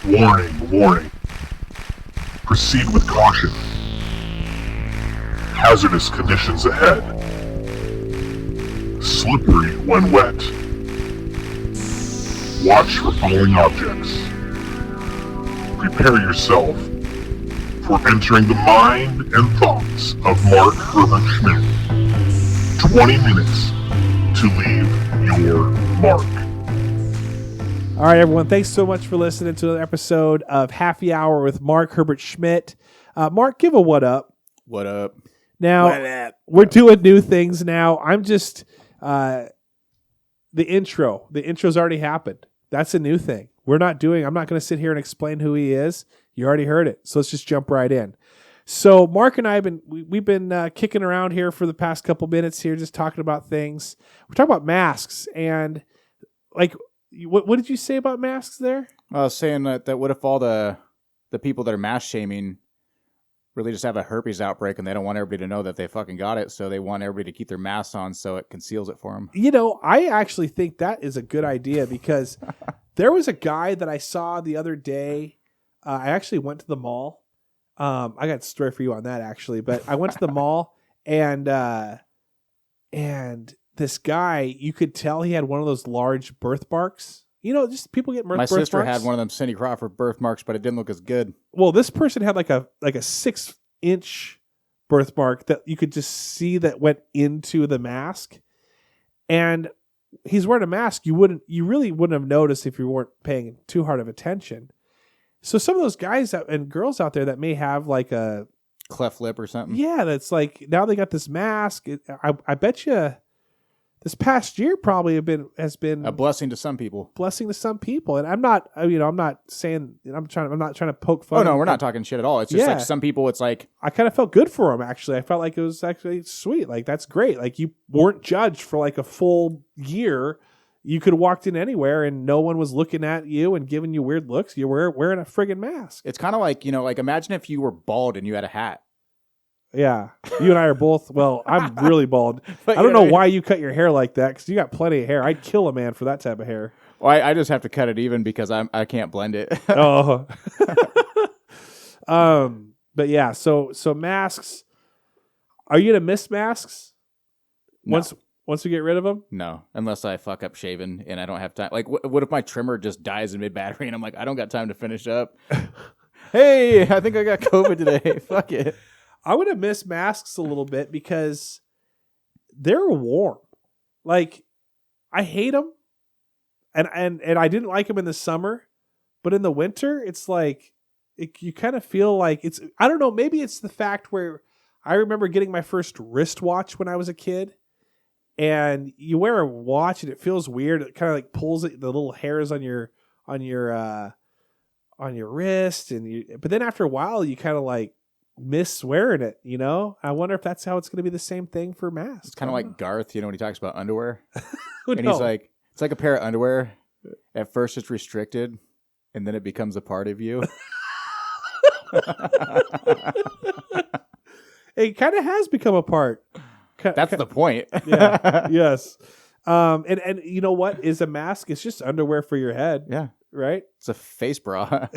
Warning, warning. Proceed with caution. Hazardous conditions ahead. Slippery when wet. Watch for falling objects. Prepare yourself for entering the mind and thoughts of Mark Herbert Schmidt. 20 minutes to leave your mark. All right, everyone. Thanks so much for listening to another episode of Happy Hour with Mark Herbert Schmidt. Mark, give a what up. What up? Now, we're doing new things now. I'm just, the intro. The intro's already happened. That's a new thing. I'm not going to sit here and explain who he is. You already heard it. So let's just jump right in. So Mark and I we've been kicking around here for the past couple minutes here, just talking about things. We're talking about masks and like, what did you say about masks there? I was saying that what if all the people that are mask shaming really just have a herpes outbreak and they don't want everybody to know that they fucking got it, so they want everybody to keep their masks on so it conceals it for them. You know, I actually think that is a good idea because there was a guy that I saw the other day. I actually went to the mall. I got a story for you on that actually, but I went to the mall and this guy, you could tell he had one of those large birthmarks. You know, just people get birthmarks. My sister had one of them Cindy Crawford birthmarks, but it didn't look as good. Well, this person had like a 6-inch birthmark that you could just see that went into the mask. And he's wearing a mask. You really wouldn't have noticed if you weren't paying too hard of attention. So some of those guys and girls out there that may have like a cleft lip or something. Yeah, that's like now they got this mask. I bet you this past year probably has been a blessing to some people. And I'm not saying I'm not trying to poke fun. Oh no, we're not talking shit at all. It's just like some people. It's like I kind of felt good for them actually. I felt like it was actually sweet. Like that's great. Like you weren't judged for like a full year. You could have walked in anywhere and no one was looking at you and giving you weird looks. You were wearing a friggin' mask. It's kind of like, like imagine if you were bald and you had a hat. Yeah. You and I are both, well, I'm really bald. I don't know why you cut your hair like that because you got plenty of hair. I'd kill a man for that type of hair. Well, I just have to cut it even because I can't blend it. Oh. But yeah, so masks. Are you going to miss masks? No. Once we get rid of them? No, unless I fuck up shaving and I don't have time. Like, what if my trimmer just dies in mid-battery and I'm like, I don't got time to finish up? Hey, I think I got COVID today. Fuck it. I would have missed masks a little bit because they're warm. Like, I hate them. And I didn't like them in the summer. But in the winter, it's like, you kind of feel like it's, I don't know, maybe it's the fact where I remember getting my first wristwatch when I was a kid. And you wear a watch and it feels weird. It kind of like pulls the little hairs on your wrist, but then after a while you kind of like miss wearing it. You know, I wonder if that's how it's going to be the same thing for masks. It's kind of like Garth, when he talks about underwear, and No. he's like, it's like a pair of underwear. At first it's restricted, and then it becomes a part of you. It kind of has become a part. That's the point. Yeah. Yes. And you know what is a mask? It's just underwear for your head. Yeah. Right. It's a face bra.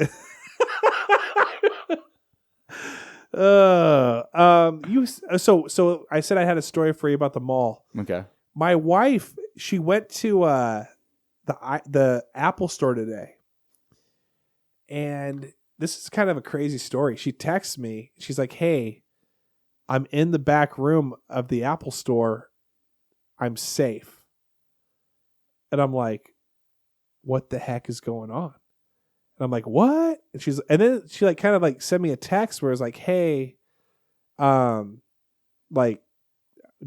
So I said I had a story for you about the mall. Okay. My wife, she went to the Apple store today, and this is kind of a crazy story. She texts me. She's like, "Hey, I'm in the back room of the Apple store. I'm safe." And I'm like, what the heck is going on? And I'm like, what? And then she like kind of like sent me a text where it's like, hey, like,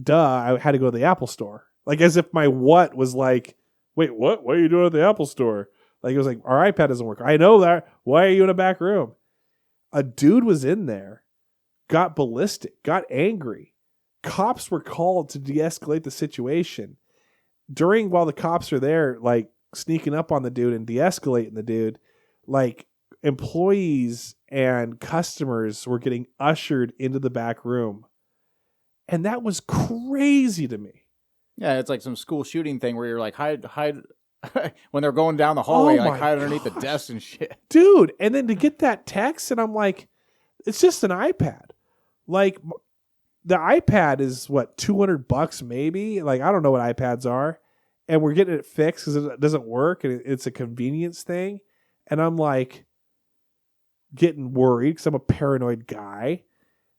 duh, I had to go to the Apple store. Like as if my what was like, wait, what? What are you doing at the Apple store? Like it was like, our iPad doesn't work. I know that. Why are you in a back room? A dude was in there. Got ballistic, got angry. Cops were called to de-escalate the situation. While the cops are there, like sneaking up on the dude and de-escalating the dude, like employees and customers were getting ushered into the back room. And that was crazy to me. Yeah, it's like some school shooting thing where you're like, hide when they're going down the hallway, Oh like my hide underneath the gosh. desk and shit. Dude, and then to get that text, and I'm like, it's just an iPad. Like, the iPad is what, $200 maybe? Like, I don't know what iPads are. And we're getting it fixed because it doesn't work, and it's a convenience thing. And I'm like, getting worried because I'm a paranoid guy.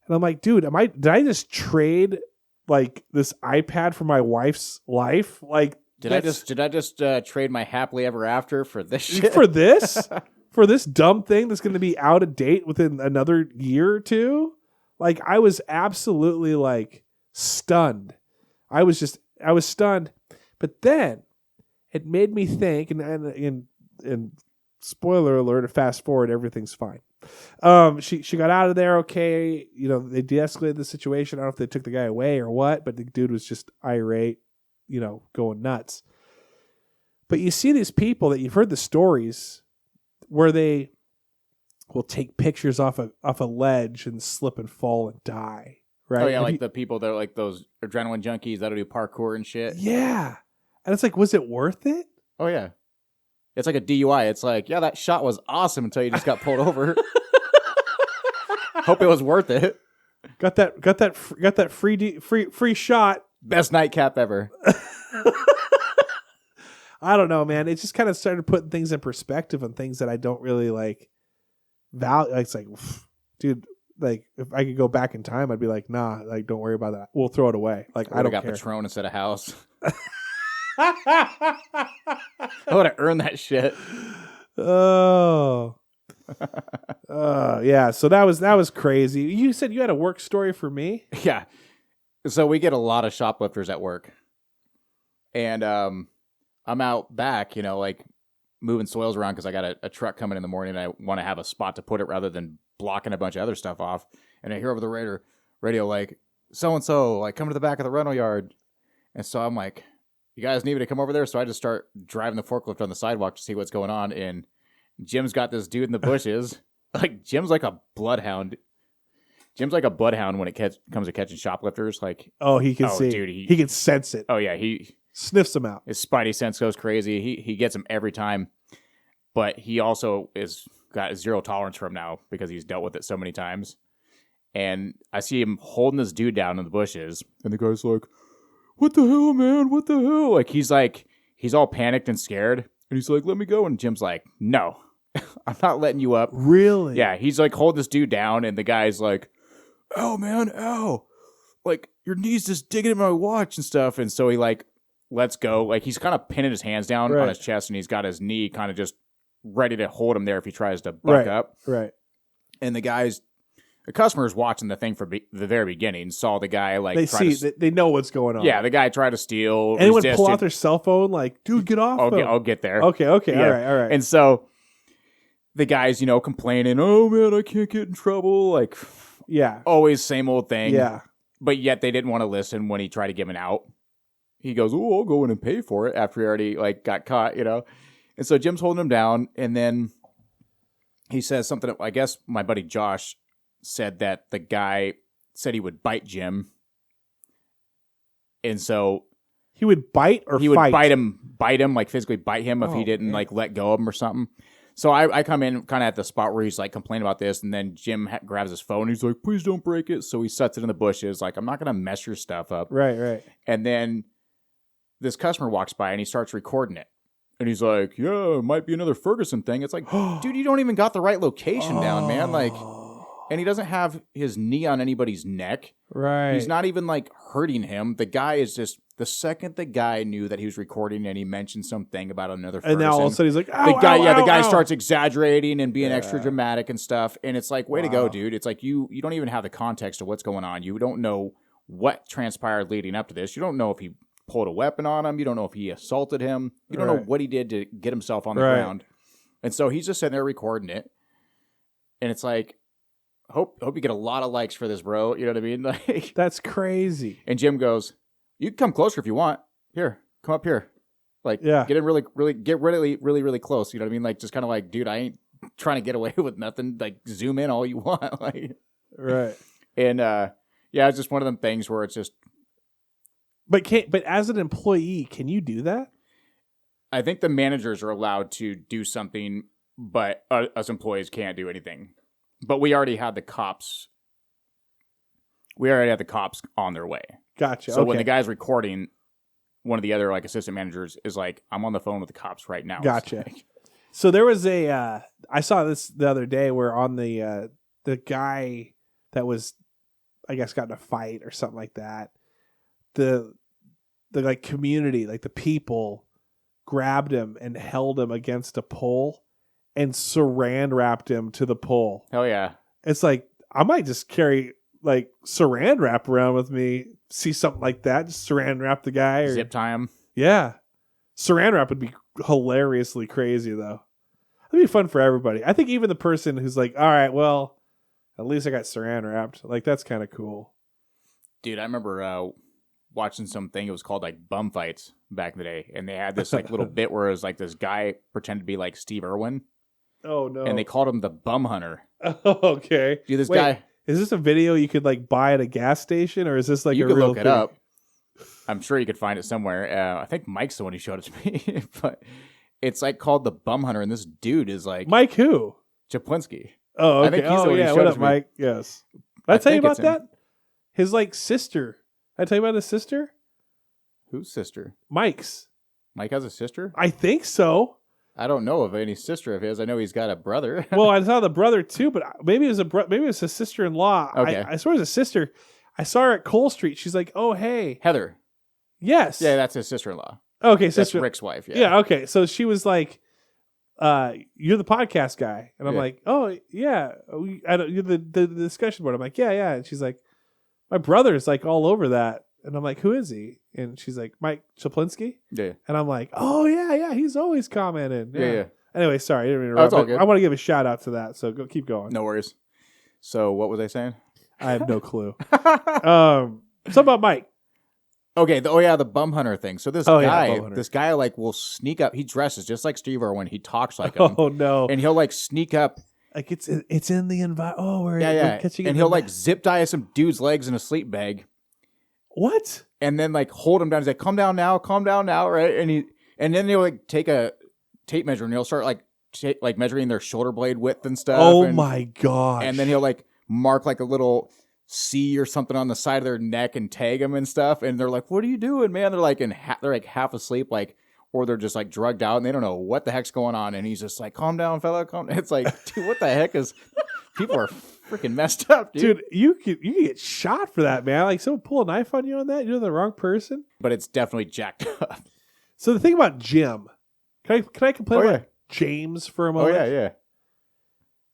And I'm like, dude, did I just trade like this iPad for my wife's life? Like, Did I just trade my happily ever after for this shit? for this? For this dumb thing that's going to be out of date within another year or two? Like, I was absolutely like stunned. I was stunned. But then it made me think, and spoiler alert, fast forward, everything's fine. She got out of there okay. You know, they de-escalated the situation. I don't know if they took the guy away or what, but the dude was just irate, you know, going nuts. But you see these people that you've heard the stories where they will take pictures off a ledge and slip and fall and die. Right? Oh yeah, like the people that are like those adrenaline junkies that'll do parkour and shit. Yeah. And it's like, was it worth it? Oh yeah. It's like a DUI. It's like, yeah, that shot was awesome until you just got pulled over. Hope it was worth it. Got that free shot. Best nightcap ever. I don't know, man. It just kind of started putting things in perspective on things that I don't really like value. It's like, dude, like if I could go back in time, I'd be like, nah, like don't worry about that. We'll throw it away. Like I don't got care. Patron instead of house. I would have earned that shit. Oh. Yeah. So that was crazy. You said you had a work story for me? Yeah. So we get a lot of shoplifters at work. And I'm out back, you know, like moving soils around because I got a truck coming in the morning and I want to have a spot to put it rather than blocking a bunch of other stuff off. And I hear over the radio like, so-and-so, like, come to the back of the rental yard. And so I'm like, you guys need me to come over there? So I just start driving the forklift on the sidewalk to see what's going on. And Jim's got this dude in the bushes. Like, Jim's like a bloodhound. Jim's like a bloodhound when it comes to catching shoplifters. Like, he can see. Dude, he can sense it. Oh, yeah. He sniffs them out. His spidey sense goes crazy. He gets them every time. But he also is got zero tolerance for him now because he's dealt with it so many times. And I see him holding this dude down in the bushes. And the guy's like, what the hell, man? What the hell? Like, he's all panicked and scared. And he's like, let me go. And Jim's like, no, I'm not letting you up. Really? Yeah. He's like, hold this dude down. And the guy's like, ow, man, ow. Like, your knee's just digging in my watch and stuff. And so he like, lets go. Like, he's kind of pinning his hands down on his chest. And he's got his knee kind of just ready to hold him there if he tries to buck up. Right. And the customer's watching the thing from the very beginning, saw the guy like they know what's going on. Yeah, the guy tried to steal. Anyone pull out their cell phone like, dude, get off. I'll get there. Okay, yeah. all right. And so the guy's, complaining, oh man, I can't get in trouble. Like, yeah, always same old thing. Yeah. But yet they didn't want to listen when he tried to give an out. He goes, oh, I'll go in and pay for it after he already like got caught, And so Jim's holding him down, and then he says something. I guess my buddy Josh said that the guy said he would bite Jim. And so he would bite or he fight? would bite him, like physically bite him if he didn't like let go of him or something. So I come in kind of at the spot where he's like complaining about this, and then Jim grabs his phone. He's like, please don't break it. So he sets it in the bushes. Like, I'm not going to mess your stuff up. Right. And then this customer walks by and he starts recording it. And he's like, yeah, it might be another Ferguson thing. It's like, dude, you don't even got the right location down, man. Like, and he doesn't have his knee on anybody's neck. Right. He's not even like hurting him. The guy is just, the second the guy knew that he was recording and he mentioned something about another Ferguson. And now all of a sudden he's like, the guy starts exaggerating and being extra dramatic and stuff. And it's like, way to go, dude. It's like, you don't even have the context of what's going on. You don't know what transpired leading up to this. You don't know if he pulled a weapon on him. You don't know if he assaulted him. You don't know what he did to get himself on the ground. And so he's just sitting there recording it. And it's like, hope you get a lot of likes for this, bro. You know what I mean? Like, that's crazy. And Jim goes, you can come closer if you want. Here, come up here. Like, get in really close. You know what I mean? Like, just kind of like, dude, I ain't trying to get away with nothing. Like, zoom in all you want. Like, right. And it's just one of them things where it's just. But as an employee, can you do that? I think the managers are allowed to do something, but us employees can't do anything. But we already had the cops. We already had the cops on their way. Gotcha. So okay. when the guy's recording, one of the other like assistant managers is like, "I'm on the phone with the cops right now." Gotcha. So there was a. I saw this the other day where on the guy that was, I guess, got in a fight or something like that. The like community, like the people, grabbed him and held him against a pole and saran wrapped him to the pole. Hell yeah. It's like, I might just carry like saran wrap around with me. See something like that, just saran wrap the guy. Or, Zip tie him. Yeah. Saran wrap would be hilariously crazy though. It'd be fun for everybody. I think even the person who's like, all right, well, at least I got saran wrapped. Like, that's kind of cool. Dude, I remember watching something. It was called like Bum Fights back in the day. And they had this like little bit where it was like this guy pretended to be like Steve Irwin. Oh, no. And they called him the Bum Hunter. Oh, okay. Dude, this guy. Is this a video you could like buy at a gas station, or is this like you a could real look thing? it up. I'm sure you could find it somewhere. I think Mike's the one who showed it to me. But it's like called the Bum Hunter. And this dude is like. Mike who? Chaplinski. Oh, okay. I think he's the one who yeah. showed What it up, to me. Mike? Yes. Did I tell you think about it's him. that? His like sister. Did I tell you about his sister? Whose sister? Mike's. Mike has a sister? I think so. I don't know of any sister of his. I know he's got a brother. Well, I saw the brother too, but maybe it was maybe it was a sister-in-law. Okay. I swear it was a sister. I saw her at Cole Street. She's like, "Oh, hey." Heather. Yes. Yeah, that's his sister-in-law. Okay, That's sister. Rick's wife. Yeah. Yeah. Okay. So she was like, "You're the podcast guy," and I'm Yeah. like, "Oh, yeah." You're the discussion board. I'm like, "Yeah, yeah." And she's like, "My brother's like all over that," and I'm like, "Who is he?" And she's like, "Mike Chaplinski," Yeah. and I'm like, "Oh yeah, yeah. He's always commenting." Yeah. Anyway, sorry, I didn't mean to Oh, it's interrupt. all good. I want to give a shout out to that. So keep going. No worries. So what was I saying? I have no clue. Something about Mike. Okay. The Bum Hunter thing. So this Oh, yeah, Bum Hunter. this guy like will sneak up. He dresses just like Steve Irwin. He talks like him. Oh no! And he'll like sneak up. Like it's in the environment. Oh, we're catching it. And he'll like zip tie some dude's legs in a sleep bag. What? And then like hold him down. He's like, calm down now, right? And then he'll like take a tape measure and he'll start like measuring their shoulder blade width and stuff. Oh my gosh! And then he'll like mark like a little C or something on the side of their neck and tag them and stuff. And they're like, "What are you doing, man?" They're like they're like half asleep, like, or they're just like drugged out and they don't know what the heck's going on. And he's just like, "Calm down, fella, calm." It's like, dude, what the heck is? People are freaking messed up, dude. Dude, you could get shot for that, man. Like someone pull a knife on you on that. You're the wrong person. But it's definitely jacked up. So the thing about Jim, can I complain Oh, about yeah. James for a Oh moment? yeah.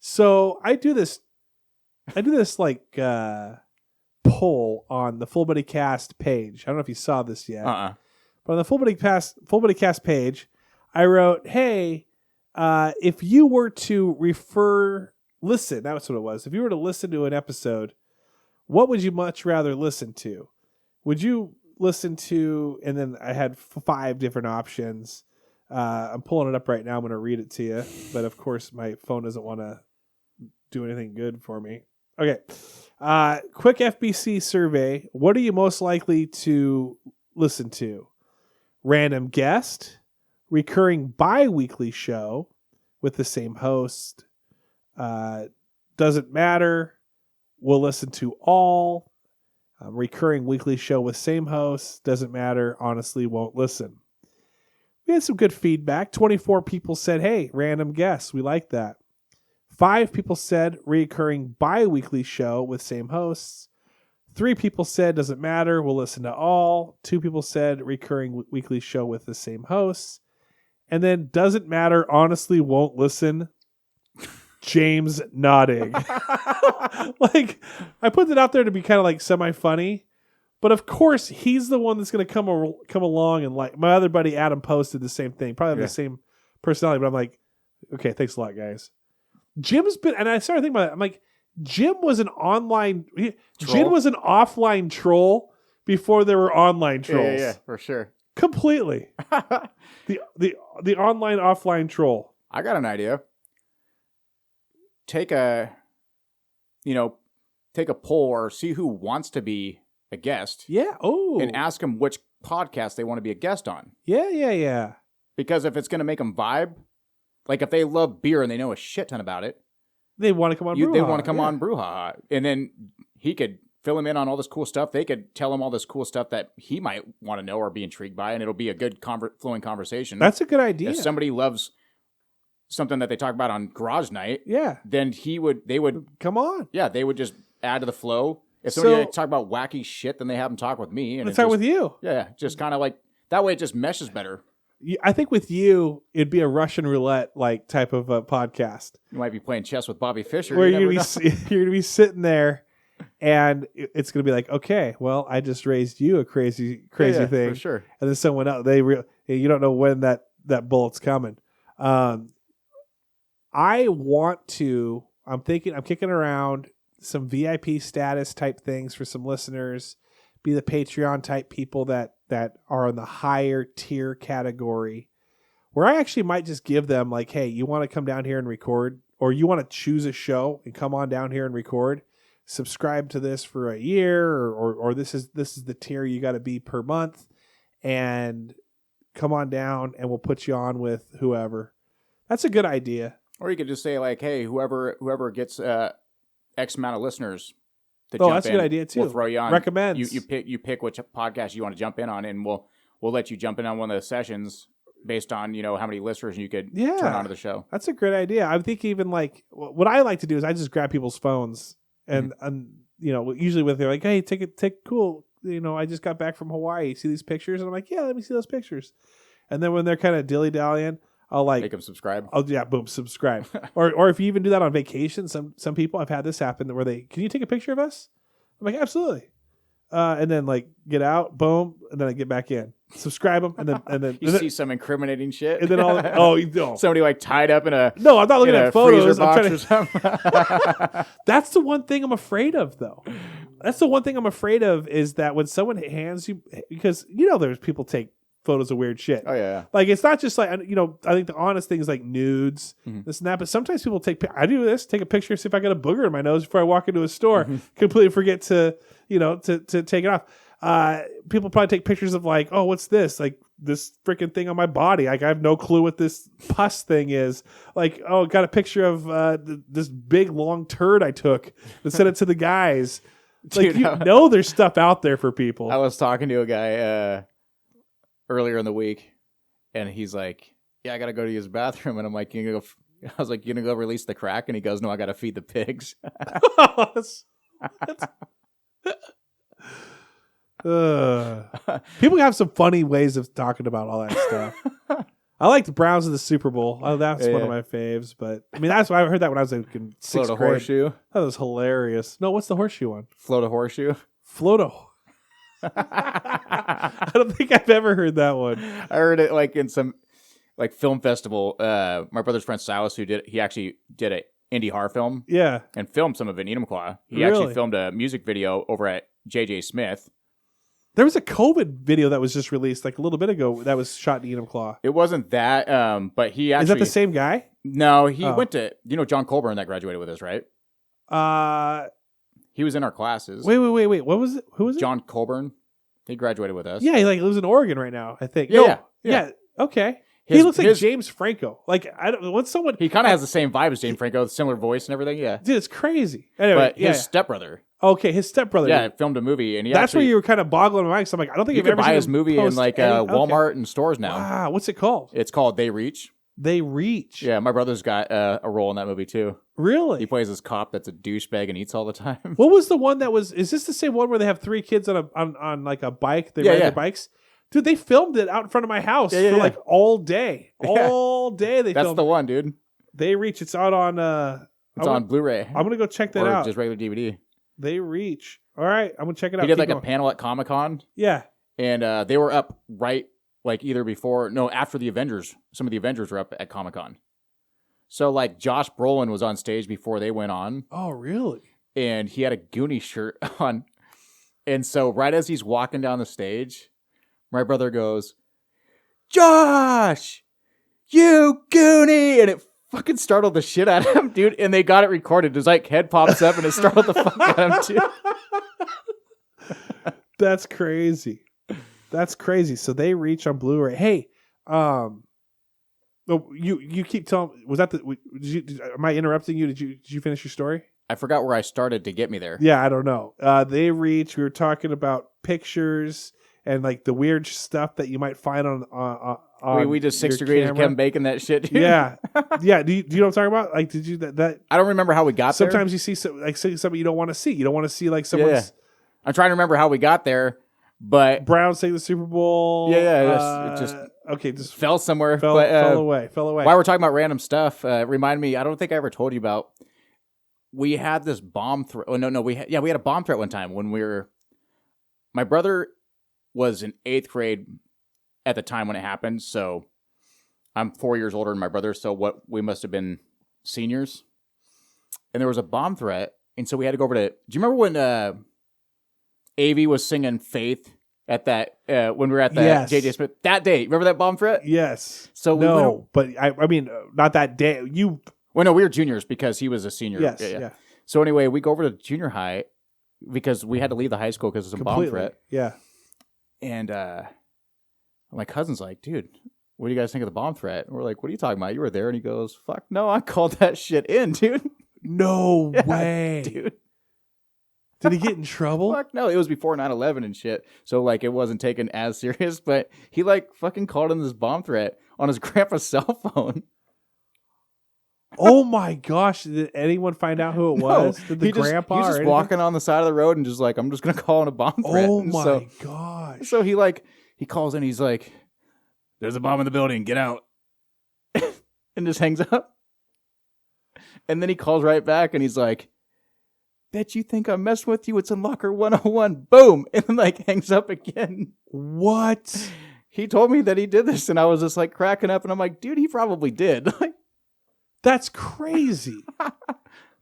So I do this like poll on the Full Body Cast page. I don't know if you saw this yet. But on the Full Body Cast page, I wrote, "Hey, if you were to listen, that's what it was. If you were to listen to an episode, what would you much rather listen to? Would you listen to?" And then I had 5 different options. I'm pulling it up right now. I'm going to read it to you, but of course my phone doesn't want to do anything good for me. Okay. Quick FBC survey. What are you most likely to listen to? Random guest, recurring bi-weekly show with the same host, doesn't matter, we'll listen to all, recurring weekly show with same host, doesn't matter, honestly won't listen. We had some good feedback. 24 people said, "Hey, random guests, we like that." 5 people said recurring bi-weekly show with same hosts. 3 people said doesn't matter, we'll listen to all. 2 people said recurring weekly show with the same hosts. And then doesn't matter, honestly won't listen. James nodding. Like, I put it out there to be kind of like semi-funny. But of course, he's the one that's going to come along and like my other buddy Adam posted the same thing. Probably have the same personality, but I'm like, okay, thanks a lot, guys. Jim's been, and I started thinking about it. I'm like, Jim was an Jim was an offline troll before there were online trolls. Yeah, for sure. Completely. the online offline troll. I got an idea. Take a poll or see who wants to be a guest. Yeah. Oh. And ask them which podcast they want to be a guest on. Yeah. Because if it's going to make them vibe, like if they love beer and they know a shit ton about it, they want to come on. They want to come on Brouhaha, and then he could fill him in on all this cool stuff. They could tell him all this cool stuff that he might want to know or be intrigued by, and it'll be a good flowing conversation. That's a good idea. If somebody loves something that they talk about on Garage Night, then they would come on. Yeah, they would just add to the flow. If somebody talk about wacky shit, then they have them talk with me. And let's talk with you. Yeah, just kind of like that way. It just meshes better. I think with you, it'd be a Russian roulette like type of a podcast. You might be playing chess with Bobby Fischer. Where you're gonna be sitting there, and it's gonna be like, okay, well, I just raised you a crazy thing, for sure. And then someone else, you don't know when that bullet's coming. I'm kicking around some VIP status type things for some listeners, be the Patreon type people that are in the higher tier category, where I actually might just give them like, hey, you want to come down here and record, or you want to choose a show and come on down here and record, subscribe to this for a year, or this is the tier you got to be per month, and come on down and we'll put you on with whoever. That's a good idea. Or you could just say like, hey, whoever gets X amount of listeners. That's a good idea too. We'll throw you on. Recommends. You pick which podcast you want to jump in on, and we'll let you jump in on one of the sessions based on how many listeners you could turn onto the show. That's a great idea. I think even like what I like to do is I just grab people's phones and usually when they're like, hey, cool. I just got back from Hawaii. See these pictures? And I'm like, yeah, let me see those pictures. And then when they're kind of dilly dallying, I'll like make them subscribe. Oh yeah, boom, subscribe. or if you even do that on vacation, some people I've had this happen where can you take a picture of us? I'm like, absolutely. And then like get out, boom, and then I get back in, subscribe them, and then you see some incriminating shit, and then somebody like tied up in a no, I'm not looking at photos. I'm trying or something. That's the one thing I'm afraid of, though. That's the one thing I'm afraid of is that when someone hands you, because there's people take photos of weird shit. Oh yeah. Like it's not just like I think the honest thing is like nudes, this and that. But sometimes people take a picture, see if I got a booger in my nose before I walk into a store. Completely forget to take it off. People probably take pictures of like, oh, what's this? Like this freaking thing on my body. Like I have no clue what this pus thing is. Like, oh, got a picture of this big long turd I took and sent it to the guys. Like dude, there's stuff out there for people. I was talking to a guy earlier in the week, and he's like, yeah, I gotta go to his bathroom, and I'm like, I was like, you gonna go release the crack? And he goes, no, I gotta feed the pigs. People have some funny ways of talking about all that stuff. I like the Browns in the Super Bowl. That's one of my faves, but I mean, that's why I heard that when I was like in sixth grade. Float a horseshoe. That was hilarious. No, what's the horseshoe one? Float a horseshoe. I don't think I've ever heard that one. I heard it like in some like film festival. My brother's friend Silas, he actually did an indie horror film. Yeah. And filmed some of it in Enumclaw. He Really? actually filmed a music video over at JJ Smith. There was a COVID video that was just released like a little bit ago that was shot in Enumclaw. It wasn't that, but he actually... Is that the same guy? No, he went to... John Colburn that graduated with us, right? He was in our classes. Wait. What was it? Who was it? John Colburn. He graduated with us. Yeah, he lives in Oregon right now, I think. Yeah. Okay. He looks like James Franco. Like he kind of has the same vibe as James Franco, similar voice and everything. Yeah, dude, it's crazy. Anyway, but his stepbrother. Okay, his stepbrother. Yeah, filmed a movie, and that's where you were kind of boggling my mind. So I'm like, I don't think you can buy his movie in like Walmart and stores now. Wow, what's it called? It's called They Reach. They Reach. Yeah, my brother's got a role in that movie too. Really? He plays this cop that's a douchebag and eats all the time. What was the one that was? Is this the same one where they have three kids on like a bike? They ride their bikes. Dude, they filmed it out in front of my house for like all day. All day they filmed. That's the one, dude. They Reach. It's out on it's on Blu-ray. I'm gonna go check that out. Just regular DVD. They Reach. All right, I'm gonna check it out. He did like a panel at Comic-Con. Yeah. And they were up right like either after the Avengers. Some of the Avengers were up at Comic-Con. So like Josh Brolin was on stage before they went on. Oh, really? And he had a Goonie shirt on. And so right as he's walking down the stage, my brother goes, "Josh, you Goonie!" And it fucking startled the shit out of him, dude. And they got it recorded. His like head pops up and it startled the fuck out of him, too. That's crazy. That's crazy. So They Reach on Blu-ray. Hey, Oh, you keep telling. Was that the? Am I interrupting you? Did you finish your story? I forgot where I started to get me there. Yeah, I don't know. They reach. We were talking about pictures and like the weird stuff that you might find on we just 6 degrees of Kevin Bacon that shit, dude. Yeah, yeah. Do you know what I'm talking about? Like, did you that? I don't remember how we got there. Sometimes you see something you don't want to see. You don't want to see like someone's. Yeah. I'm trying to remember how we got there, but Browns take the Super Bowl. Yeah. It just okay. Just fell somewhere. Fell away. While we're talking about random stuff, remind me. I don't think I ever told you about. We had this bomb threat. Oh no, we had a bomb threat one time when we were. My brother was in 8th grade at the time when it happened, so I'm 4 years older than my brother. So we must have been seniors, and there was a bomb threat, and so we had to go over to. Do you remember when Avi was singing "Faith" at that when we were at the J.J. Smith that day? Remember that bomb threat? Yes. So but I mean, not that day. Well, no, we were juniors because he was a senior. Yes, yeah. So anyway, we go over to junior high because we had to leave the high school because it was a bomb threat. Yeah. And my cousin's like, dude, what do you guys think of the bomb threat? And we're like, what are you talking about? You were there. And he goes, fuck no, I called that shit in, dude. No way. Dude. Did he get in trouble? Fuck no, it was before 9/11 and shit. So like it wasn't taken as serious, but he like fucking called in this bomb threat on his grandpa's cell phone. Oh my gosh! Did anyone find out who it was? Did the grandpa? He was just walking on the side of the road and just like, I'm just gonna call in a bomb threat. Oh my gosh! So he calls in. He's like, "There's a bomb in the building. Get out!" and just hangs up. And then he calls right back and he's like, "Bet you think I'm messing with you? It's in locker 101." Boom, and then like hangs up again. What? He told me that he did this, and I was just like cracking up, and I'm like, "Dude, he probably did." That's crazy.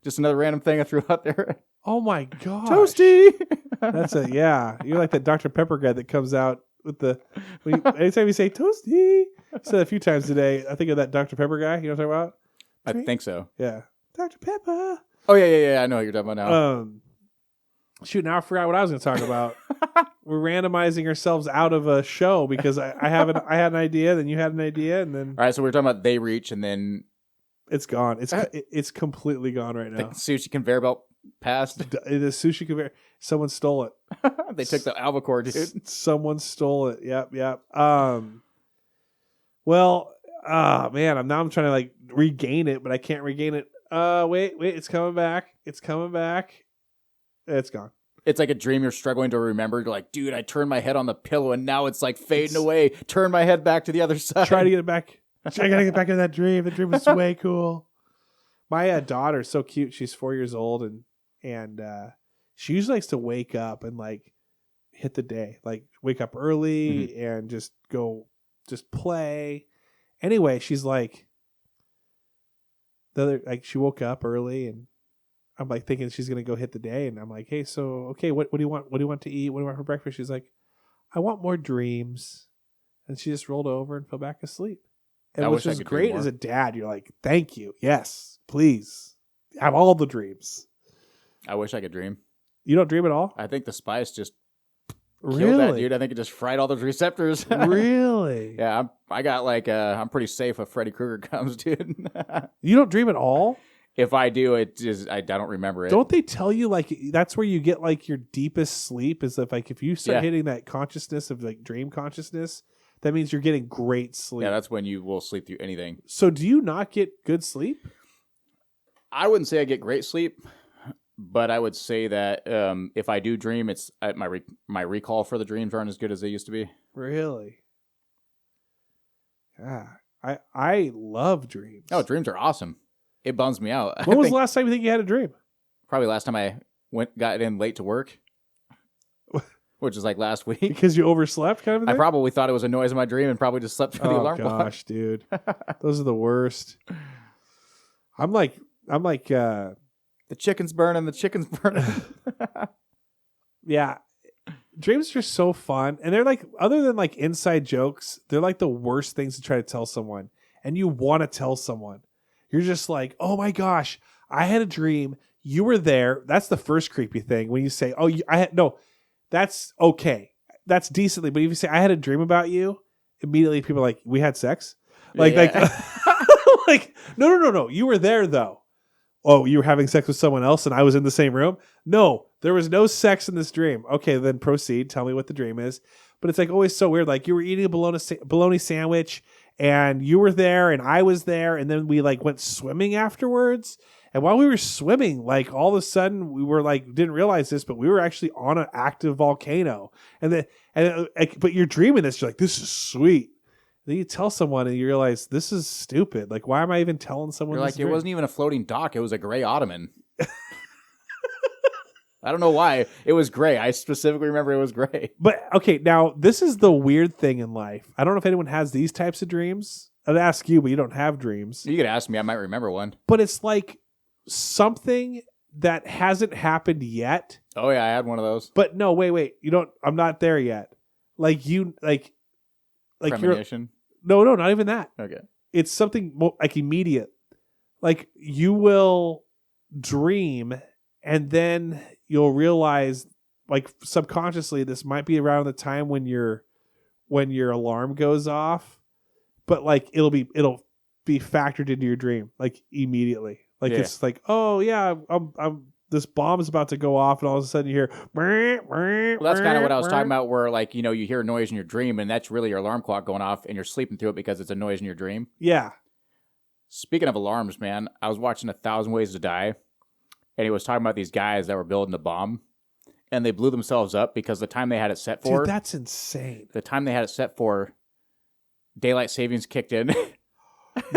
Just another random thing I threw out there. Oh my gosh. Toasty. That's You're like that Dr. Pepper guy that comes out with the. Anytime you say toasty, I said a few times today. I think of that Dr. Pepper guy. You know what I'm talking about? I think so. Yeah. Dr. Pepper. Oh, yeah. I know what you're talking about now. Shoot, now I forgot what I was going to talk about. We're randomizing ourselves out of a show because I had an idea, then you had an idea, and then. All right, so we're talking about They Reach, and then. It's gone. It's completely gone right now. The sushi conveyor belt passed. The sushi conveyor. Someone stole it. They took the albacore, dude. Someone stole it. Yep. Well, man, I'm trying to like regain it, but I can't regain it. Wait, it's coming back. It's gone. It's like a dream you're struggling to remember. You're like, dude, I turned my head on the pillow and now it's like fading away. Turn my head back to the other side. Try to get it back. I gotta get back into that dream. The dream was way cool. My daughter's so cute. She's 4 years old, and she usually likes to wake up and like hit the day, like wake up early and just play. Anyway, she's like she woke up early, and I'm like thinking she's gonna go hit the day, and I'm like, hey, so okay, what do you want? What do you want to eat? What do you want for breakfast? She's like, I want more dreams, and she just rolled over and fell back asleep. And which is great as a dad. You're like, thank you. Yes, please. Have all the dreams. I wish I could dream. You don't dream at all? I think the spice just killed that, dude. I think it just fried all those receptors. Really? Yeah, I got like, I'm pretty safe if Freddy Krueger comes, dude. You don't dream at all? If I do, I don't remember it. Don't they tell you like that's where you get like your deepest sleep is if you start hitting that consciousness of like dream consciousness, that means you're getting great sleep. Yeah, that's when you will sleep through anything. So do you not get good sleep? I wouldn't say I get great sleep, but I would say that if I do dream, it's my recall for the dreams aren't as good as they used to be. Really? Yeah, I love dreams. Oh, dreams are awesome. It bums me out. When was the last time you think you had a dream? Probably last time I got in late to work. Which is like last week. Because you overslept kind of thing? I probably thought it was a noise in my dream and probably just slept through the alarm clock. Oh, gosh, dude. Those are the worst. I'm like... the chicken's burning, Yeah. Dreams are so fun. And they're like, other than like inside jokes, they're like the worst things to try to tell someone. And you want to tell someone. You're just like, oh my gosh, I had a dream. You were there. That's the first creepy thing. When you say, that's okay. That's decently. But if you say, I had a dream about you, immediately people are like, we had sex? Like, like, no. You were there though. Oh, you were having sex with someone else and I was in the same room? No, there was no sex in this dream. Okay, then proceed. Tell me what the dream is. But it's like always so weird. Like you were eating a bologna sandwich and you were there and I was there. And then we like went swimming afterwards. And while we were swimming, like all of a sudden we were like, didn't realize this, but we were actually on an active volcano. But you're dreaming this. You're like, this is sweet. Then you tell someone and you realize this is stupid. Like, why am I even telling someone? You're like, it wasn't even a floating dock. It was a gray ottoman. I don't know why. It was gray. I specifically remember it was gray. But okay, now this is the weird thing in life. I don't know if anyone has these types of dreams. I'd ask you, but you don't have dreams. You could ask me. I might remember one. But it's like something that hasn't happened yet. Oh yeah, I had one of those. But no, wait. You don't. I'm not there yet. Like you, like premonition. No, not even that. Okay. It's something like immediate. Like you will dream and then you'll realize like subconsciously this might be around the time when your alarm goes off, but like it'll be factored into your dream like immediately. Like it's like, oh yeah, I'm this bomb is about to go off, and all of a sudden you hear. Well, that's kind of what I was talking about. Where like you hear a noise in your dream, and that's really your alarm clock going off, and you're sleeping through it because it's a noise in your dream. Yeah. Speaking of alarms, man, I was watching 1,000 Ways to Die, and he was talking about these guys that were building the bomb, and they blew themselves up because the time they had it set for. Dude, that's insane. The time they had it set for, daylight savings kicked in.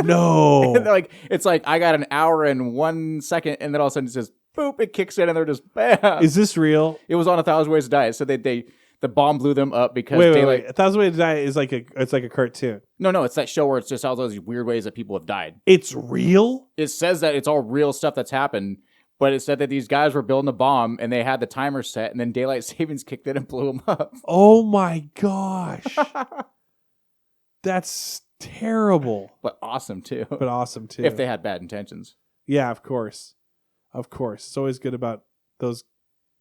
No. And like it's like I got an hour and 1 second, and then all of a sudden it says boop, it kicks in, and they're just bam. Is this real? It was on 1,000 Ways to Die. So the bomb blew them up because wait. 1,000 Ways to Die is like a cartoon. No, it's that show where it's just all those weird ways that people have died. It's real? It says that it's all real stuff that's happened, but it said that these guys were building a bomb and they had the timer set, and then daylight savings kicked in and blew them up. Oh my gosh. That's terrible. But awesome too. If they had bad intentions. Yeah, of course. It's always good about those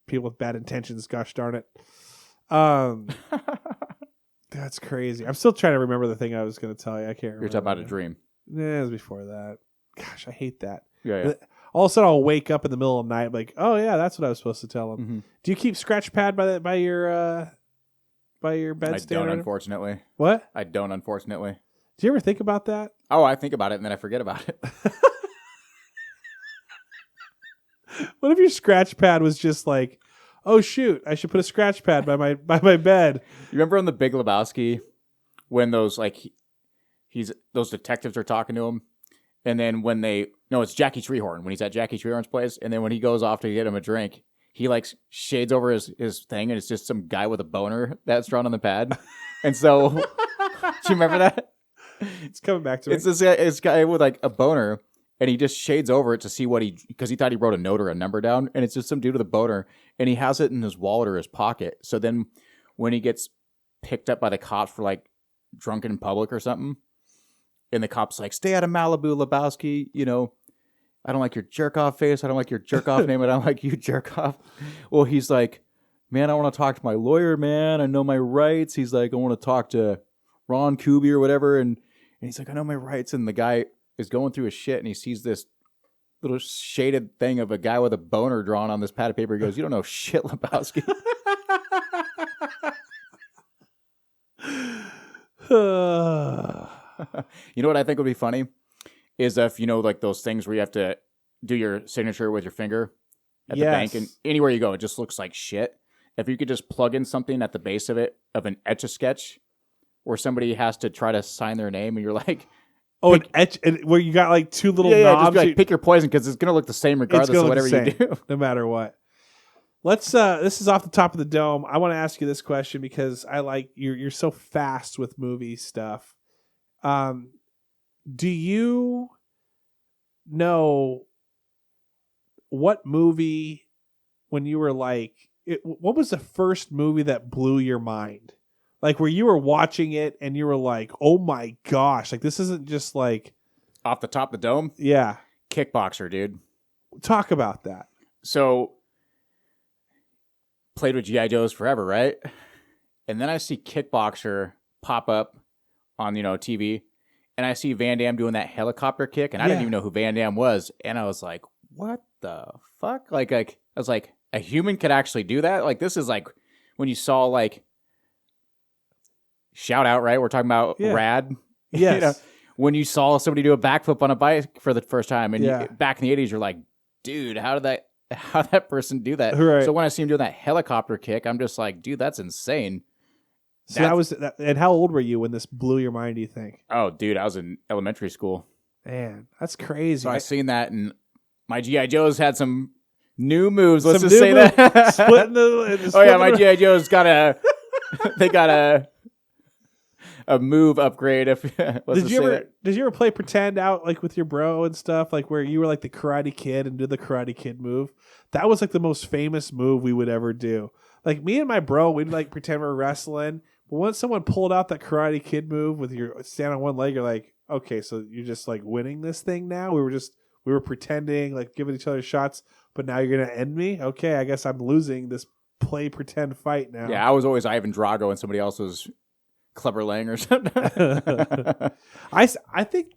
people with bad intentions. Gosh darn it. That's crazy. I'm still trying to remember the thing I was going to tell you. I can't remember. You're talking about a dream. It was before that. Gosh, I hate that. Yeah. All of a sudden, I'll wake up in the middle of the night, like, oh yeah, that's what I was supposed to tell him. Mm-hmm. Do you keep scratch pad by your bedstand? I don't, unfortunately. What? I don't, unfortunately. Do you ever think about that? Oh, I think about it and then I forget about it. What if your scratch pad was just like, oh shoot, I should put a scratch pad by my bed? You remember on The Big Lebowski when those those detectives are talking to him, and then when it's Jackie Treehorn when he's at Jackie Treehorn's place, and then when he goes off to get him a drink, he like shades over his thing, and it's just some guy with a boner that's drawn on the pad. And so, do you remember that? It's coming back to me. It's this guy with like a boner. And he just shades over it to see because he thought he wrote a note or a number down. And it's just some dude with a boner. And he has it in his wallet or his pocket. So then when he gets picked up by the cops for like drunken in public or something, and the cop's like, stay out of Malibu, Lebowski. I don't like your jerk off face. I don't like your jerk off name. I don't like you jerk off. Well, he's like, man, I want to talk to my lawyer, man. I know my rights. He's like, I want to talk to Ron Kuby or whatever. And he's like, I know my rights. And the guy is going through his shit, and he sees this little shaded thing of a guy with a boner drawn on this pad of paper. He goes, you don't know shit, Lebowski. You know what I think would be funny? Is if, like those things where you have to do your signature with your finger at the bank, and anywhere you go, it just looks like shit. If you could just plug in something at the base of it, of an Etch-a-Sketch, where somebody has to try to sign their name, and you're like... Oh, where you got like two little knobs. Just be like, pick your poison because it's gonna look the same regardless of whatever you do, no matter what. Let's. This is off the top of the dome. I want to ask you this question because I like you're so fast with movie stuff. Do you know what movie when you were like? What was the first movie that blew your mind? Like where you were watching it and you were like, oh my gosh, like this isn't just like... Off the top of the dome? Yeah. Kickboxer, dude. Talk about that. So, played with G.I. Joes forever, right? And then I see Kickboxer pop up on, TV, and I see Van Damme doing that helicopter kick, and I didn't even know who Van Damme was, and I was like, what the fuck? Like I was like, a human could actually do that? Like, this is like when you saw, like, shout out, right? We're talking about Rad. Yes. You know, when you saw somebody do a backflip on a bike for the first time, and you, back in the 80s, you're like, dude, how did that person do that? Right. So when I see him doing that helicopter kick, I'm just like, dude, that's insane. So that was, and how old were you when this blew your mind, do you think? Oh, dude, I was in elementary school. Man, that's crazy. So I seen that, and my G.I. Joes had some new moves. Let's just say that. Splitting the Oh, yeah, my G.I. Joes got a move upgrade. Did you ever play pretend out like with your bro and stuff, like where you were like the Karate Kid and did the Karate Kid move? That was like the most famous move we would ever do. Like me and my bro, we'd like pretend we're wrestling, but once someone pulled out that Karate Kid move with your stand on one leg, you're like, okay, so you're just like winning this thing now. We were pretending, like giving each other shots, but now you're gonna end me. Okay, I guess I'm losing this play pretend fight now. Yeah, I was always Ivan Drago and somebody else was Clubber Lang or something. I think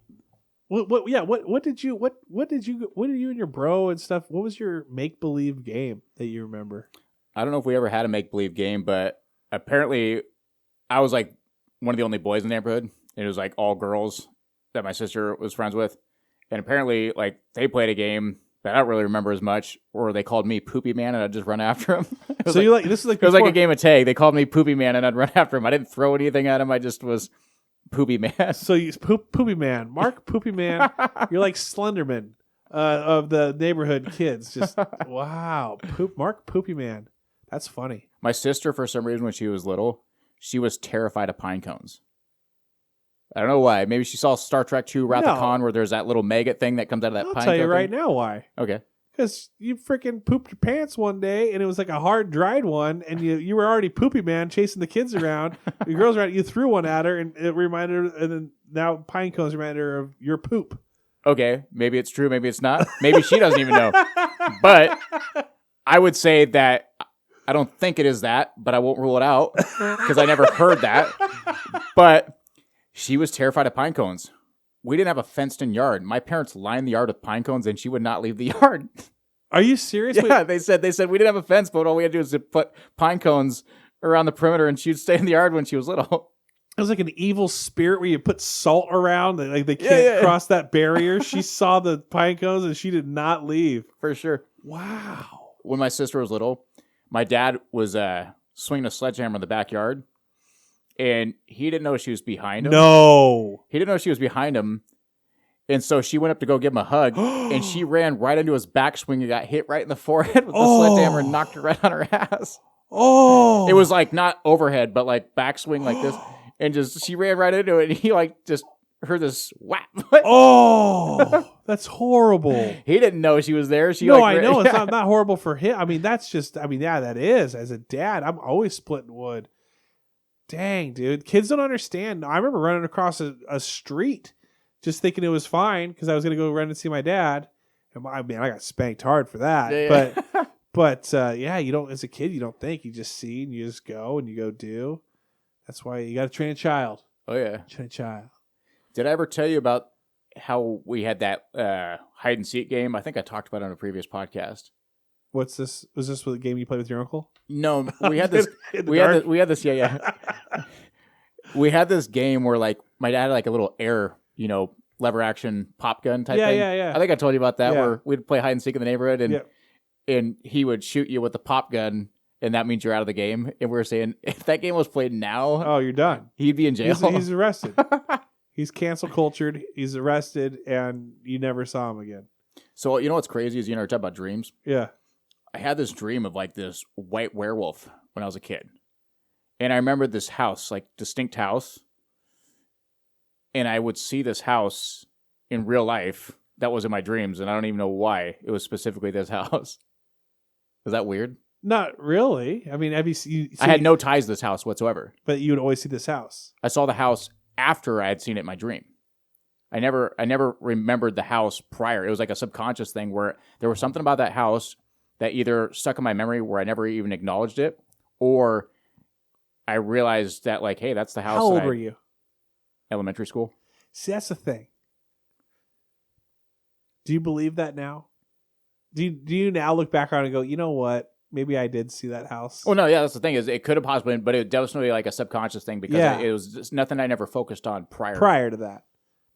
what did you and your bro and stuff, what was your make believe game that you remember? I don't know if we ever had a make believe game, but apparently I was like one of the only boys in the neighborhood, and it was like all girls that my sister was friends with, and apparently like they played a game that I don't really remember as much, or they called me Poopy Man and I'd just run after him. So you like, this is like, it was like a game of tag. They called me Poopy Man and I'd run after him. I didn't throw anything at him. I just was Poopy Man. So you Poopy Man, Mark Poopy Man. You're like Slenderman of the neighborhood kids. Just wow, Mark Poopy Man. That's funny. My sister, for some reason, when she was little, she was terrified of pine cones. I don't know why. Maybe she saw Star Trek II Wrath of Khan, where there's that little maggot thing that comes out of that pine cone. I'll tell you right now why. Okay. Because you freaking pooped your pants one day, and it was like a hard, dried one, and you were already Poopy Man chasing the kids around. The girls around, you threw one at her, and it reminded her, and then now pine cones remind her of your poop. Okay. Maybe it's true. Maybe it's not. Maybe she doesn't even know. But I would say that I don't think it is that, but I won't rule it out because I never heard that. But she was terrified of pine cones. We didn't have a fenced-in yard. My parents lined the yard with pine cones, and she would not leave the yard. Are you serious? Yeah, they said we didn't have a fence, but all we had to do was put pine cones around the perimeter, and she'd stay in the yard when she was little. It was like an evil spirit where you put salt around, like they can't cross that barrier. She saw the pine cones, and she did not leave. For sure. Wow. When my sister was little, my dad was swinging a sledgehammer in the backyard. And he didn't know she was behind him. No. He didn't know she was behind him. And so she went up to go give him a hug. And she ran right into his backswing and got hit right in the forehead with the sledgehammer and knocked her right on her ass. Oh. It was like not overhead, but like backswing like this. And just she ran right into it. And he like just heard this whap. Oh. That's horrible. He didn't know she was there. I know. It's not horrible for him. I mean, that's just, that is. As a dad, I'm always splitting wood. Dang, dude. Kids don't understand. I remember running across a street just thinking it was fine because I was going to go run and see my dad. And I got spanked hard for that. Yeah. But you don't, as a kid, you don't think. You just see and you just go and you go do. That's why you got to train a child. Oh, yeah. Train a child. Did I ever tell you about how we had that hide and seek game? I think I talked about it on a previous podcast. What's this? Was this the game you played with your uncle? No, we had this. we had this. Yeah. We had this game where like my dad had like a little air, lever action pop gun type thing. Yeah. I think I told you about that. Where we'd play hide and seek in the neighborhood, and he would shoot you with the pop gun, and that means you're out of the game. And we were saying if that game was played now, you're done. He'd be in jail. He's arrested. He's cancel cultured. He's arrested, and you never saw him again. So you know what's crazy is talk about dreams. Yeah. I had this dream of like this white werewolf when I was a kid. And I remember this house, like distinct house. And I would see this house in real life that was in my dreams. And I don't even know why it was specifically this house. Is that weird? Not really. I mean, have you seen? I had no ties to this house whatsoever. But you would always see this house. I saw the house after I had seen it in my dream. I never remembered the house prior. It was like a subconscious thing where there was something about that house that either stuck in my memory where I never even acknowledged it, or I realized that like, hey, that's the house. How old were you? Elementary school. See, that's the thing. Do you believe that now? Do you now look back on it and go, you know what? Maybe I did see that house. Oh no, yeah, that's the thing is it could have possibly been, but it was definitely like a subconscious thing because it was just nothing I never focused on prior to that,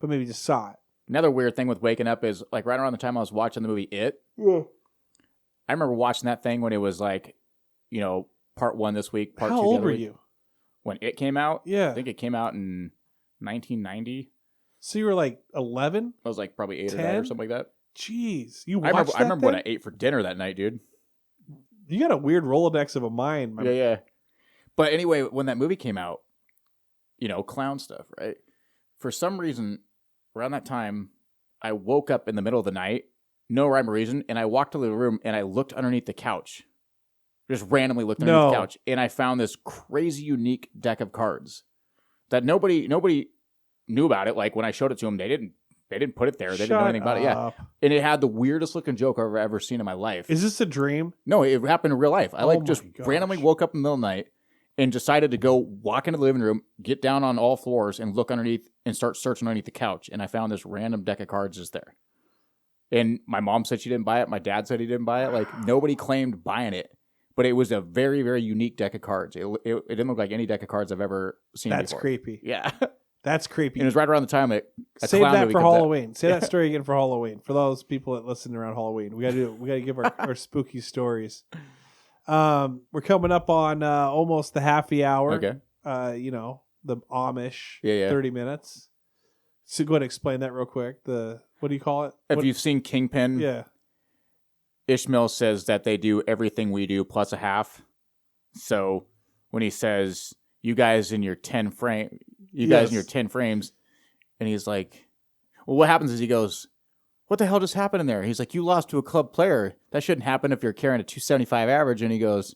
but maybe just saw it. Another weird thing with waking up is like right around the time I was watching the movie It. Yeah. I remember watching that thing when it was like, part 1 this week, part 2 the other week. How old were you? When It came out? Yeah. I think it came out in 1990. So you were like 11? I was like probably 8 10? or 9 or something like that. Jeez. You watched I remember what I ate for dinner that night, dude. You got a weird Rolodex of a mind. Yeah. But anyway, when that movie came out, clown stuff, right? For some reason, around that time, I woke up in the middle of the night, no rhyme or reason, and I walked to the room and I looked underneath the couch. Just randomly looked underneath the couch, and I found this crazy unique deck of cards that nobody knew about it. Like when I showed it to them, they didn't put it there. They didn't know anything about it. Yeah, and it had the weirdest looking joke I've ever seen in my life. Is this a dream? No, it happened in real life. I randomly woke up in the middle of the night and decided to go walk into the living room, get down on all floors, and look underneath and start searching underneath the couch. And I found this random deck of cards just there. And my mom said she didn't buy it. My dad said he didn't buy it. Like nobody claimed buying it. But it was a very, very unique deck of cards. It didn't look like any deck of cards I've ever seen before. That's creepy. Yeah. That's creepy. And it was right around the time save that for Halloween. Say that story again for Halloween. For those people that listen around Halloween, we gotta give our spooky stories. We're coming up on almost the happy hour. Okay. The Amish. Yeah. 30 minutes. So go ahead and explain that real quick. What do you call it? If you've seen Kingpin, yeah. Ishmael says that they do everything we do plus a half. So when he says, you guys in your 10 frames, and he's like, well, what happens is he goes, what the hell just happened in there? He's like, you lost to a club player. That shouldn't happen if you're carrying a 275 average. And he goes,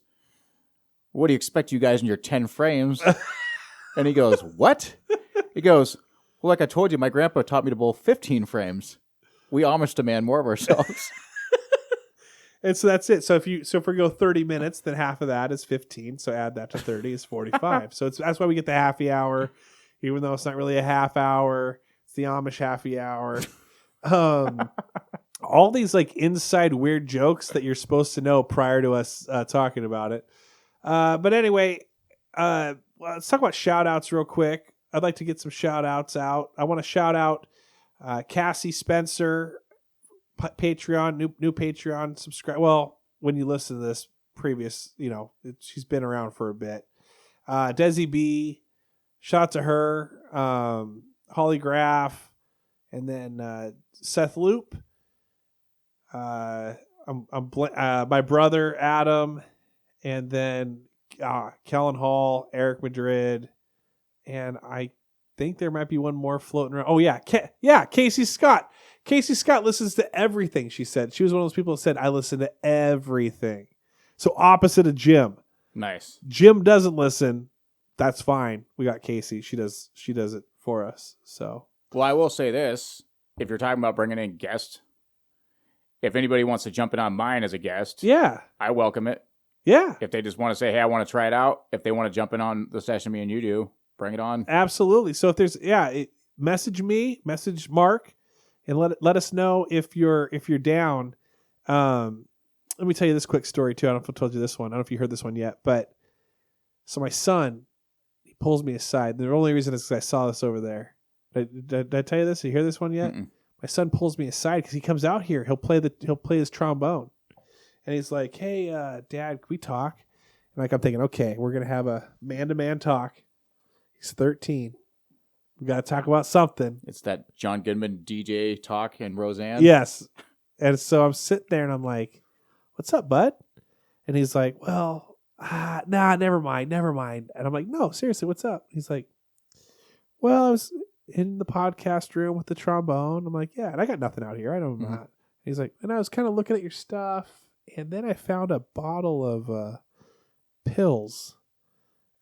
what do you expect, you guys in your 10 frames? And he goes, what? He goes, well, like I told you, my grandpa taught me to bowl 15 frames. We Amish demand more of ourselves. And so that's it. So if we go 30 minutes, then half of that is 15. So add that to 30 is 45. So that's why we get the happy hour, even though it's not really a half hour. It's the Amish happy hour. All these like inside weird jokes that you're supposed to know prior to us talking about it. But anyway, let's talk about shout outs real quick. I'd like to get some shout outs out. I want to shout out Cassie Spencer, Patreon, new Patreon subscribe. Well, when you listen to this previous, she's been around for a bit. Desi B, shout out to her. Holly Graff, and then Seth Loop. My brother Adam, and then Kellen Hall, Eric Madrid, and I think there might be one more floating around. Oh yeah, Casey Scott. Casey Scott listens to everything, she said. She was one of those people that said, I listen to everything. So opposite of Jim. Nice. Jim doesn't listen. That's fine. We got Casey. She does it for us. So. Well, I will say this. If you're talking about bringing in guests, if anybody wants to jump in on mine as a guest, yeah, I welcome it. Yeah. If they just want to say, hey, I want to try it out. If they want to jump in on the session me and you do, bring it on. Absolutely. So if there's, message me, message Mark, and let us know if you're down. Let me tell you this quick story too. I don't know if I told you this one. I don't know if you heard this one yet, but so my son, he pulls me aside. The only reason is because I saw this over there. Did I tell you this? Did you hear this one yet? Mm-mm. My son pulls me aside because he comes out here. He'll play his trombone, and he's like, "Hey, Dad, can we talk?" And I'm thinking, okay, we're gonna have a man-to-man talk. He's 13. We got to talk about something. It's that John Goodman DJ talk and Roseanne. Yes. And so I'm sitting there and I'm like, what's up, bud? And he's like, well, never mind. And I'm like, no, seriously, what's up? He's like, well, I was in the podcast room with the trombone. I'm like, yeah, and I got nothing out here. I know I'm not. He's like, and I was kind of looking at your stuff, and then I found a bottle of pills.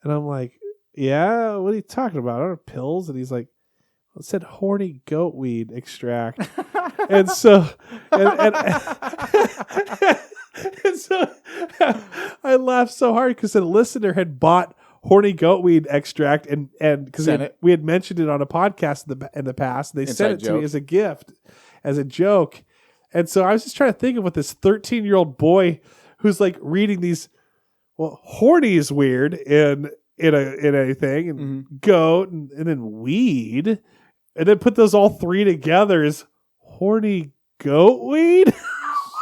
And I'm like, yeah, what are you talking about? Are pills? And he's like, it said horny goat weed extract. And so, and so I laughed so hard because a listener had bought horny goatweed extract, and because we had mentioned it on a podcast in the past. They sent it to me as a gift, as a joke, and so I was just trying to think of what this 13-year-old boy who's like reading these. Well, horny is weird in anything, and goat, and then weed, and then put those all three together is horny goatweed.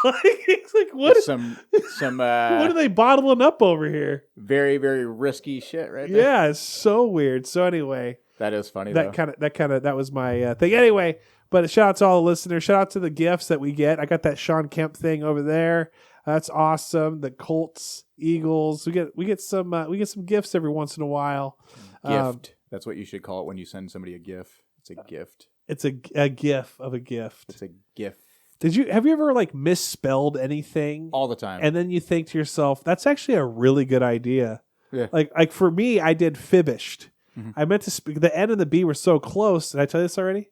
It's like what? Some what are they bottling up over here? Very, very risky shit, right there. Yeah, it's so weird. So anyway, that is funny. That was my thing. Anyway, but shout out to all the listeners. Shout out to the gifts that we get. I got that Sean Kemp thing over there. That's awesome. The Colts, Eagles. We get some gifts every once in a while. Gift. That's what you should call it when you send somebody a gift. It's a gift. It's a gif of a gift. It's a gift. Have you ever like misspelled anything all the time? And then you think to yourself, that's actually a really good idea. Yeah. Like for me, I did fibbished. I meant to speak. The N and the B were so close. Did I tell you this already?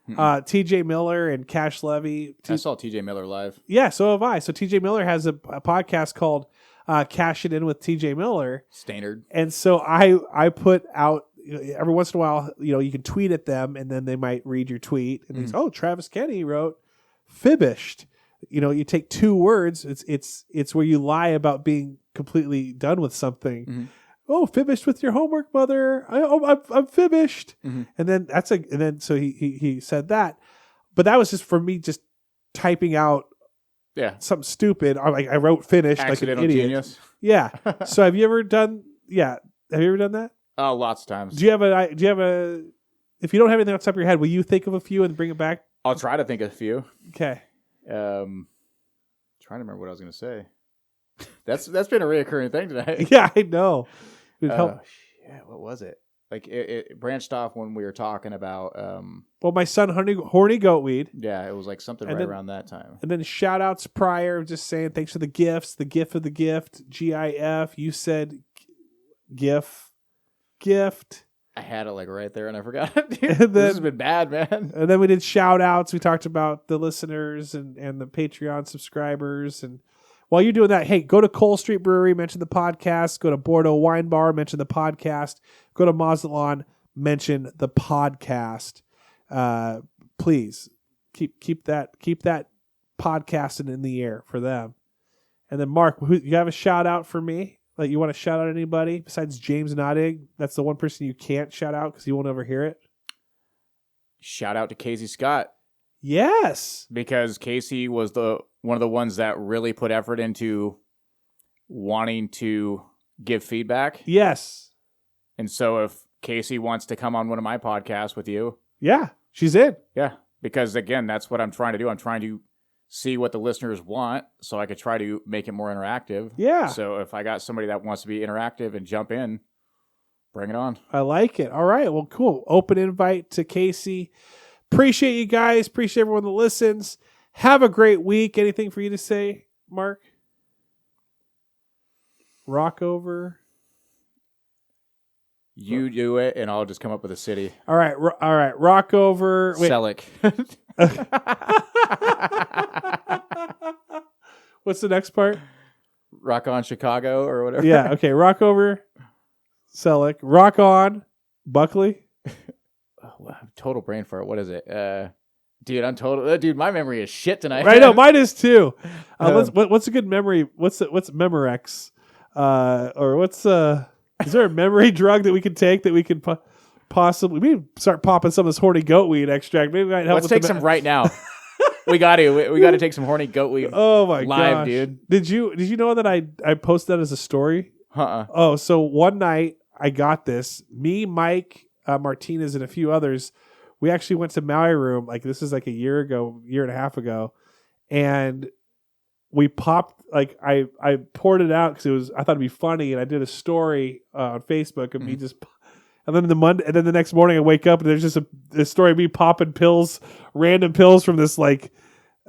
TJ Miller and Cash Levy. I saw TJ Miller live. Yeah, so have I. So TJ Miller has a podcast called Cash It In with TJ Miller. Standard. And so I put out every once in a while, you can tweet at them and then they might read your tweet. And he's, Travis Kenny wrote fibbished. You take two words. It's where you lie about being completely done with something. Oh, fibbished with your homework, mother. I'm fibbished. And then so he said that, but that was just for me just typing out something stupid. I wrote finished Accidental like an idiot. Genius. Yeah. So have you ever done that? Oh, lots of times. Do you have a? If you don't have anything off the top of your head, will you think of a few and bring it back? I'll try to think of a few. Okay. Trying to remember what I was going to say. That's been a reoccurring thing tonight. Yeah, I know. Shit, what was it? Like it branched off when we were talking about. Well, my son, horny goatweed. Yeah, it was like something around that time. And then shout outs prior, just saying thanks for the gifts, the gift of the gift, GIF. You said gift. I had it like right there and I forgot it. This has been bad, man. And then we did shout outs. We talked about the listeners and the Patreon subscribers. And while you're doing that, hey, go to Cole Street Brewery, mention the podcast. Go to Bordeaux Wine Bar, mention the podcast. Go to Mazatlan, mention the podcast. Please keep that podcasting in the air for them. And then Mark, you have a shout out for me? Like you want to shout out anybody besides James Nottig? That's the one person you can't shout out because he won't ever hear it. Shout out to Casey Scott. Yes, because Casey was one of the ones that really put effort into wanting to give feedback. Yes. And so if Casey wants to come on one of my podcasts with you. Yeah, she's in. Yeah, because again, that's what I'm trying to do. I'm trying to see what the listeners want so I could try to make it more interactive. Yeah. So if I got somebody that wants to be interactive and jump in, bring it on. I like it. All right. Well, cool. Open invite to Casey. Appreciate you guys. Appreciate everyone that listens. Have a great week. Anything for you to say, Mark? Rock over. You do it, and I'll just come up with a city. All right. Rock over. Wait. Selleck. What's the next part? Rock on Chicago or whatever. Yeah. Okay. Rock over. Selleck. Rock on. Buckley. Total brain fart. What is it? Dude, my memory is shit tonight. I know, mine is too. What's a good memory? What's Memorex? Or what's is there a memory drug that we can take that we can possibly? We need to start popping some of this horny goatweed extract. Maybe might help. Let's take some right now. We got to take some horny goatweed. Oh my god, live, gosh. Dude! Did you know that I posted that as a story? Oh, so one night I got this. Me, Mike, Martinez, and a few others. We actually went to Maui Room. Like this is like a year and a half ago, and we popped. Like I poured it out because I thought it'd be funny, and I did a story on Facebook of me just. And then the next morning I wake up and there's just a story of me popping pills, random pills from this and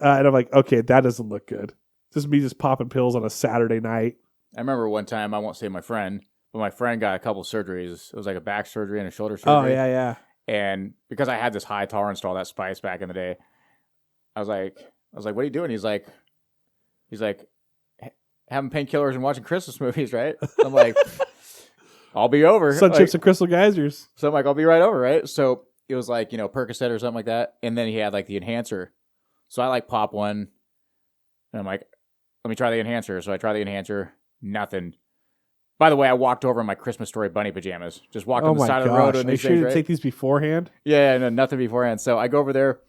I'm like, okay, that doesn't look good. Just me just popping pills on a Saturday night. I remember one time, I won't say my friend, but my friend got a couple surgeries. It was like a back surgery and a shoulder surgery. Oh yeah. And because I had this high tolerance to all that spice back in the day, I was like, what are you doing? He's like, having painkillers and watching Christmas movies, right? I'm like, I'll be over. Sun chips and crystal geysers. So I'm like, I'll be right over, right? So it was like, Percocet or something like that. And then he had like the enhancer. So I like pop one. And I'm like, let me try the enhancer. So I try the enhancer. Nothing. By the way, I walked over in my Christmas Story bunny pajamas. Just walked on the side of the road. Are you sure you didn't take these beforehand? Yeah, no, nothing beforehand. So I go over there.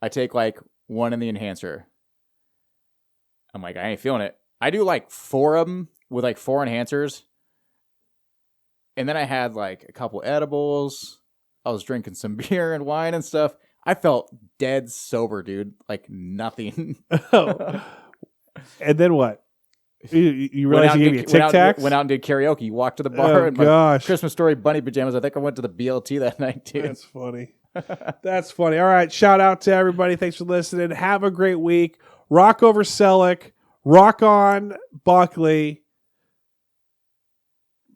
I take like one in the enhancer. I'm like, I ain't feeling it. I do like 4 of them with like 4 enhancers. And then I had like a couple edibles. I was drinking some beer and wine and stuff. I felt dead sober, dude. Like nothing. Oh. And then what? You realize you gave me a Tic Tacs? Went out and did karaoke. You walked to the bar in my Christmas Story bunny pajamas. I think I went to the BLT that night, too. That's funny. That's funny. All right. Shout out to everybody. Thanks for listening. Have a great week. Rock over Selleck. Rock on Buckley.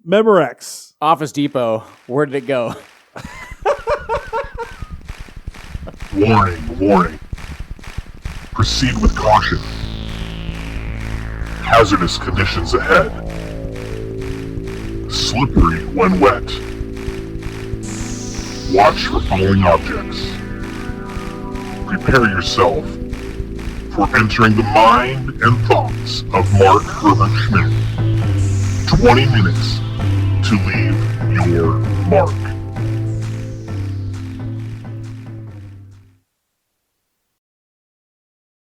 Memorex. Office Depot. Where did it go? Warning, warning. Proceed with caution. Hazardous conditions ahead. Slippery when wet. Watch for falling objects. Prepare yourself for entering the mind and thoughts of Mark Herbert Schmidt. 20 minutes to leave your mark.